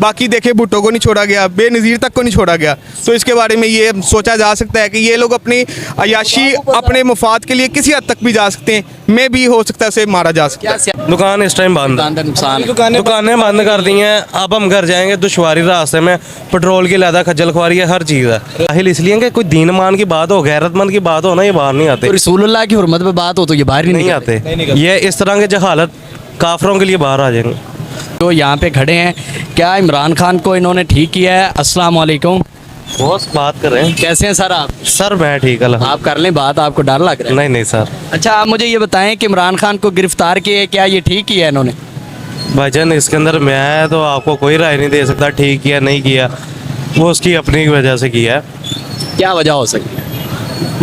बाकी देखे भुट्टो को नहीं छोड़ा गया, बेनज़ीर तक को नहीं छोड़ा गया। तो इसके बारे में ये सोचा जा सकता है कि ये लोग अपनी अयाशी अपने मुफाद के लिए किसी हद तक भी जा सकते हैं, में भी हो सकता है उसे मारा जा सकता है। दुकान इस टाइम बंद है, दुकानें बंद कर दी हैं। अब हम घर जाएंगे दुश्वारी रास्ते में, पेट्रोल की ज़्यादा खज्जल खुआरी है, हर चीज़ है। जाहिल इसलिए कि कोई दीन मान की बात हो, गैरतमंद की बात हो ना, ये बाहर नहीं आते। रसूलुल्लाह की हुर्मत पे बात हो तो ये बाहर ही नहीं आते। ये इस तरह के जहालत काफरों के लिए बाहर आ जाएंगे। तो यहाँ पे खड़े हैं, क्या इमरान खान को इन्होंने ठीक किया है? अस्सलाम वालेकुम। बहुत बात कर रहे हैं। कैसे हैं सर आप? सर मैं ठीक है। आप कर लें बात, आपको डर लग रहा है? नहीं नहीं सर। अच्छा आप मुझे ये बताएं कि इमरान खान को गिरफ्तार किया है, क्या ये ठीक किया है इन्होंने? भाईजान इसके अंदर मैं तो आपको कोई राय नहीं दे सकता, ठीक किया नहीं किया, वो उसकी अपनी वजह से किया है। क्या वजह हो सकती है?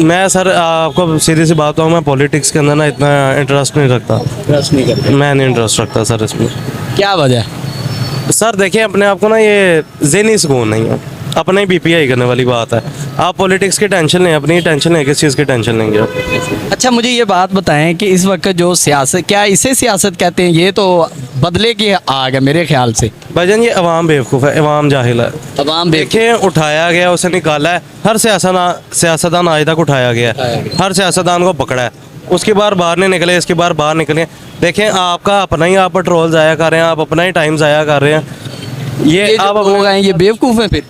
मैं सर आपको सीधी सी बात हूँ, मैं पॉलिटिक्स के अंदर ना इतना इंटरेस्ट नहीं रखता। ट्रस्ट नहीं करते? मैं नहीं इंटरेस्ट रखता सर इसमें। क्या वजह है? सर देखिए अपने आप को ना ये ज़हनी सुकून नहीं है, अपने ही बीपीआई करने वाली बात है। आप पॉलिटिक्स की टेंशन लें, अपनी टेंशन लें, किस चीज़ की टेंशन लेंगे आप? अच्छा मुझे ये बात बताएं कि इस वक्त जो सियासत, क्या इसे सियासत कहते हैं? ये तो बदले की आग है मेरे ख्याल से। भाईजान ये अवाम बेवकूफ़ है, अवाम जाहिल है। तमाम देखें उठाया गया, उसे निकाला है, हर सियासतदान आज तक उठाया गया है, हर सियासतदान को पकड़ा है, उसके बाद बाहर नहीं निकले, इसके बाद बाहर निकले। देखें आपका अपना ही, आप पेट्रोल ज़ाया कर रहे हैं, आप अपना ही टाइम ज़ाया कर रहे हैं। ये आप हो गए ये बेवकूफ़ हैं फिर?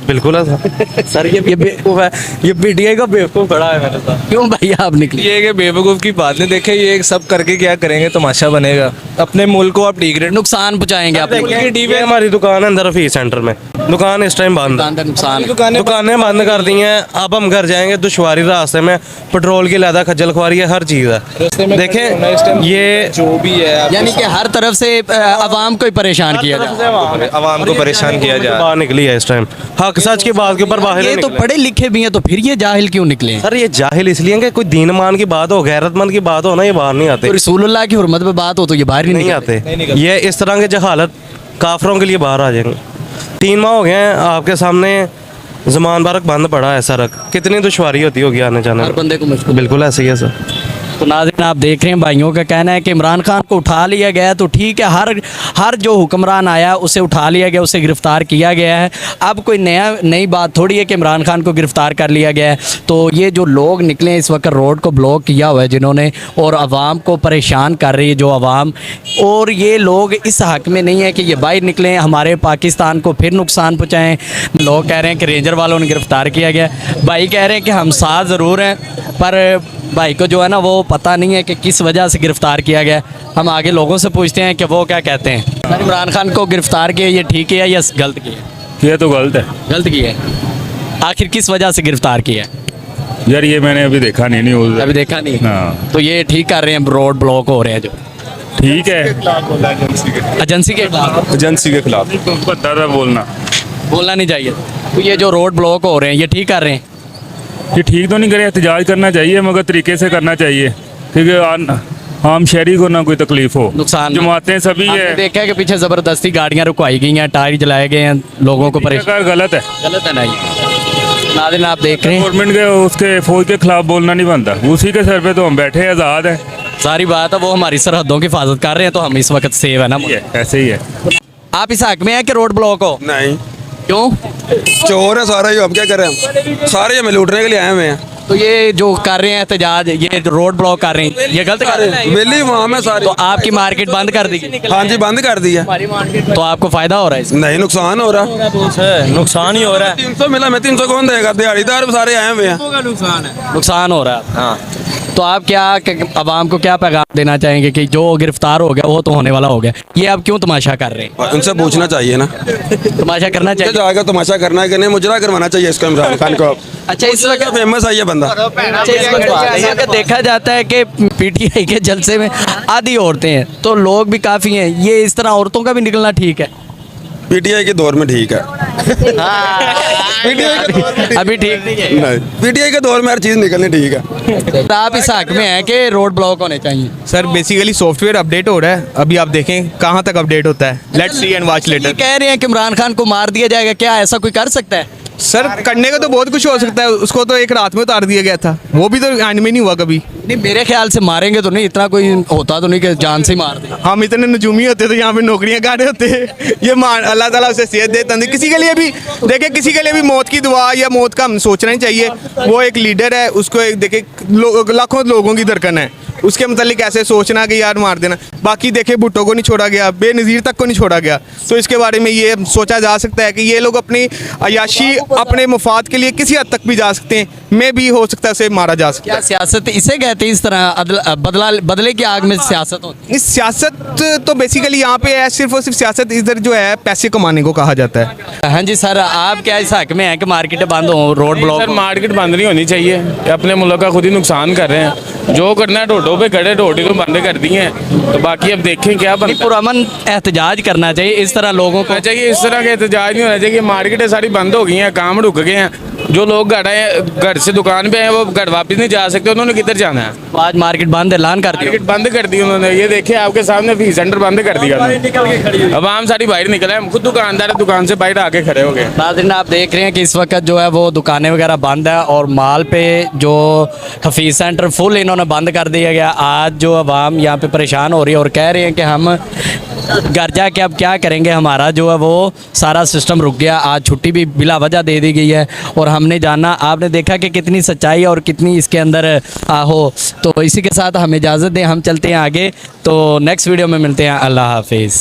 बिल्कुल है सर। सर ये बेवकूफ़ है, ये पीटीआई का बेवकूफ़ खड़ा है मेरे साथ। क्यों भाई आप निकले? ये कि बेवकूफ़ की बात नहीं, देखे ये सब करके क्या करेंगे, तमाशा बनेगा। अपने मुल्क को आप डिग्रेड नुकसान पहुंचाएंगे आप? ये हमारी दुकान है अंदर रफी सेंटर में, दुकान इस टाइम बंद है, नुकसान दुकानें बंद कर दी हैं। अब हम घर जाएंगे दुश्वारी रास्ते में, पेट्रोल की ज़्यादा खज्जल खुआरी है, हर चीज़ है। देखें ये जो भी है, यानी कि हर तरफ से आवाम को ही परेशान किया जाए, आवाम को परेशान किया जाए। बाहर निकली है इस टाइम, हक सच की बात के ऊपर बाहर ये नहीं तो निकले। पढ़े लिखे भी हैं, तो फिर ये जाहिल क्यों निकले हैं? सर ये जाहिल इसलिए कि कोई दीन मान की बात हो, गैरतमंद की बात हो ना, ये बाहर नहीं आते। तो रसूलुल्लाह की हुर्मत पे बात हो तो ये बाहर ही नहीं आते। आते। ये इस तरह के जहालत काफरों के लिए बाहर आ जाएंगे। 3 माह हो गए हैं आपके सामने, ज़मान बारक बंद पड़ा है सड़क, कितनी दुश्वारी होती होगी आने जाने हर में। बंदे को मुश्किल। बिल्कुल ऐसे ही है सर। तो नाज़रीन आप देख रहे हैं, भाइयों का कहना है कि इमरान खान को उठा लिया गया तो ठीक है, हर जो हुक्मरान आया उसे उठा लिया गया, उसे गिरफ़्तार किया गया है। अब कोई नई बात थोड़ी है कि इमरान खान को गिरफ़्तार कर लिया गया है। तो ये जो लोग निकले इस वक्त रोड को ब्लॉक किया हुआ है जिन्होंने, और आवाम को परेशान कर रही है जो आवाम, और ये लोग इस हक़ में नहीं है कि ये बाहर निकलें, हमारे पाकिस्तान को फिर नुकसान पहुँचाएँ। लोग कह रहे हैं कि रेंजर वालों ने गिरफ़्तार किया गया, भाई कह रहे हैं कि हम साथ ज़रूर हैं, पर भाई को जो है ना वो पता नहीं है कि किस वजह से गिरफ़्तार किया गया। हम आगे लोगों से पूछते हैं कि वो क्या कहते हैं। सर इमरान खान को गिरफ़्तार किया, ये ठीक है या गलत किया? ये तो गलत है। गलत किया है। आखिर किस वजह से गिरफ़्तार किया है? यार ये मैंने अभी देखा नहीं न्यूज़। अभी देखा नहीं? हाँ। तो ये ठीक कर रहे हैं, रोड ब्लॉक हो रहे हैं जो? ठीक है, एजेंसी के खिलाफ? एजेंसी के खिलाफ पता था बोलना नहीं चाहिए। तो ये जो रोड ब्लॉक हो रहे हैं ये ठीक कर रहे हैं? ये ठीक तो नहीं करे, एहतजाज करना चाहिए मगर तरीके से करना चाहिए, क्योंकि आम शहरी को ना कोई तकलीफ हो। नुकसान जमातें सभी आपने है। देखा है कि पीछे ज़बरदस्ती गाड़ियाँ रुकवाई गई हैं, टायर जलाए गए हैं, लोगों को परेशान। गलत है, गलत है ना ये? नाज़रीन आप देख रहे हैं, गवर्नमेंट के उसके फौज के खिलाफ बोलना नहीं बनता, उसी के सर पे तो हम बैठे आज़ाद है। सारी बात है, वो हमारी सरहदों की हिफाजत कर रहे हैं तो हम इस वक्त सेव है ना। ऐसे ही है। आप इस हक में है कि रोड ब्लॉक हो? नहीं, क्यों? चोर है सारा, हम क्या करें, हम सारे हमें लूटने के लिए आए हुए हैं। तो ये जो कर रहे हैं एहतजाज, ये रोड ब्लॉक कर रहे हैं, ये गलत कर रहे हैं? मिली वहाँ में सारी। तो आपकी मार्केट बंद कर दी? हाँ जी बंद कर दी है। तो आपको फायदा हो रहा है इसमें? नहीं नुकसान हो रहा, नुकसान ही हो रहा है। 300 मिला, मैं 300 कौन देगा, दिहाड़ीदार सारे आए हुए हैं। नुकसान हो रहा है। हाँ, तो आप क्या आवाम को क्या पैगाम देना चाहेंगे कि जो गिरफ्तार हो गया वो तो होने वाला हो गया, ये आप क्यों तमाशा कर रहे हैं? उनसे पूछना चाहिए ना, तमाशा करना चाहिए? जाएगा तमाशा करना है कि नहीं, मुजरा करवाना चाहिए इसको इमरान खान को। अच्छा इस वक्त फेमस है ये बंदा। अच्छा इस वक्त बात है कि देखा जाता है कि पीटीआई के जलसे में आधी औरतें हैं, तो लोग भी काफ़ी हैं, ये इस तरह औरतों का भी निकलना ठीक है? पीटीआई के दौर में ठीक है। पीटीआई के दौर में अभी ठीक नहीं है? नहीं, पीटीआई के दौर में हर चीज़ निकलनी ठीक है। तो आप इस हक में हैं कि रोड ब्लॉक होने चाहिए? सर बेसिकली सॉफ्टवेयर अपडेट हो रहा है, अभी आप देखें कहाँ तक अपडेट होता है। लेट्स सी एंड वॉच ये लेटर। कह रहे हैं कि इमरान खान को मार दिया जाएगा, क्या ऐसा कोई कर सकता है? सर करने का तो बहुत कुछ हो सकता है, उसको तो एक रात में उतार दिया गया था, वो भी तो एंड में नहीं हुआ कभी। नहीं मेरे ख्याल से मारेंगे तो नहीं, इतना कोई होता तो नहीं कि जान से ही मार दे। हम इतने नजूमी होते तो यहाँ पे नौकरियां कर रहे होते। ये मान अल्लाह ताला उसे सेहत देता नहीं, किसी के लिए भी देखिए, किसी के लिए भी मौत की दुआ या मौत का हम सोचना ही चाहिए। वो एक लीडर है, उसको एक देखिए लाखों लोगों की दरकन है, उसके मतलब ऐसे सोचना कि यार मार देना। बाकी देखिए भुट्टो को नहीं छोड़ा गया, बेनज़ीर तक को नहीं छोड़ा गया, तो इसके बारे में ये सोचा जा सकता है कि ये लोग अपनी अयाशी अपने मुफाद के लिए किसी हद तक भी जा सकते हैं, में भी हो सकता है उसे मारा जा सकता है। क्या सियासत इसे कहते हैं? इस तरह बदले की आग में सियासत होती है। इस सियासत तो बेसिकली यहाँ पे है, सिर्फ और सिर्फ सियासत इधर जो है पैसे कमाने को कहा जाता है। हाँ जी सर, आप क्या इस हक में हैं कि मार्केटें बंद हो, रोड ब्लॉक सर हो? मार्केट बंद नहीं होनी चाहिए, ये अपने मुल्क का खुद ही नुकसान कर रहे हैं। जो करना है ढोडों पे खड़े, ढोडी तो बंद कर दिए हैं, तो बाकी अब देखें क्या बनता है। पुरअमन एहतजाज करना चाहिए, इस तरह लोगों को होना चाहिए, इस तरह का एहतजाज नहीं होना चाहिए। मार्केटें सारी बंद हो गई हैं, काम रुक गए हैं। जो लोग घर से दुकान पे हैं वो घर वापस नहीं जा सकते, उन्होंने किधर जाना है? आज मार्केट बंद ऐलान कर दिया। मार्केट बंद कर दी उन्होंने, ये देखिए आपके सामने फी सेंटर बंद कर दिया उन्होंने। अब आम सारी बाहर निकले, हम खुद दुकानदार है, दुकान से बाहर आके खड़े हो गए। नाज़रीन आप देख रहे हैं कि इस वक्त जो है वो दुकानें वगैरह बंद है और माल पे जो हफीज़ सेंटर फुल इन्होंने बंद कर दिया गया। आज जो आवाम यहाँ पे परेशान हो रही है और कह रहे हैं कि हम घर जाके अब क्या करेंगे, हमारा जो है वो सारा सिस्टम रुक गया। आज छुट्टी भी बिला वजह दे दी गई है और हमने जाना, आपने देखा कि कितनी सच्चाई और कितनी इसके अंदर हो। तो इसी के साथ हमें इजाज़त दें, हम चलते हैं आगे। तो नेक्स्ट वीडियो में मिलते हैं, अल्लाह हाफिज़।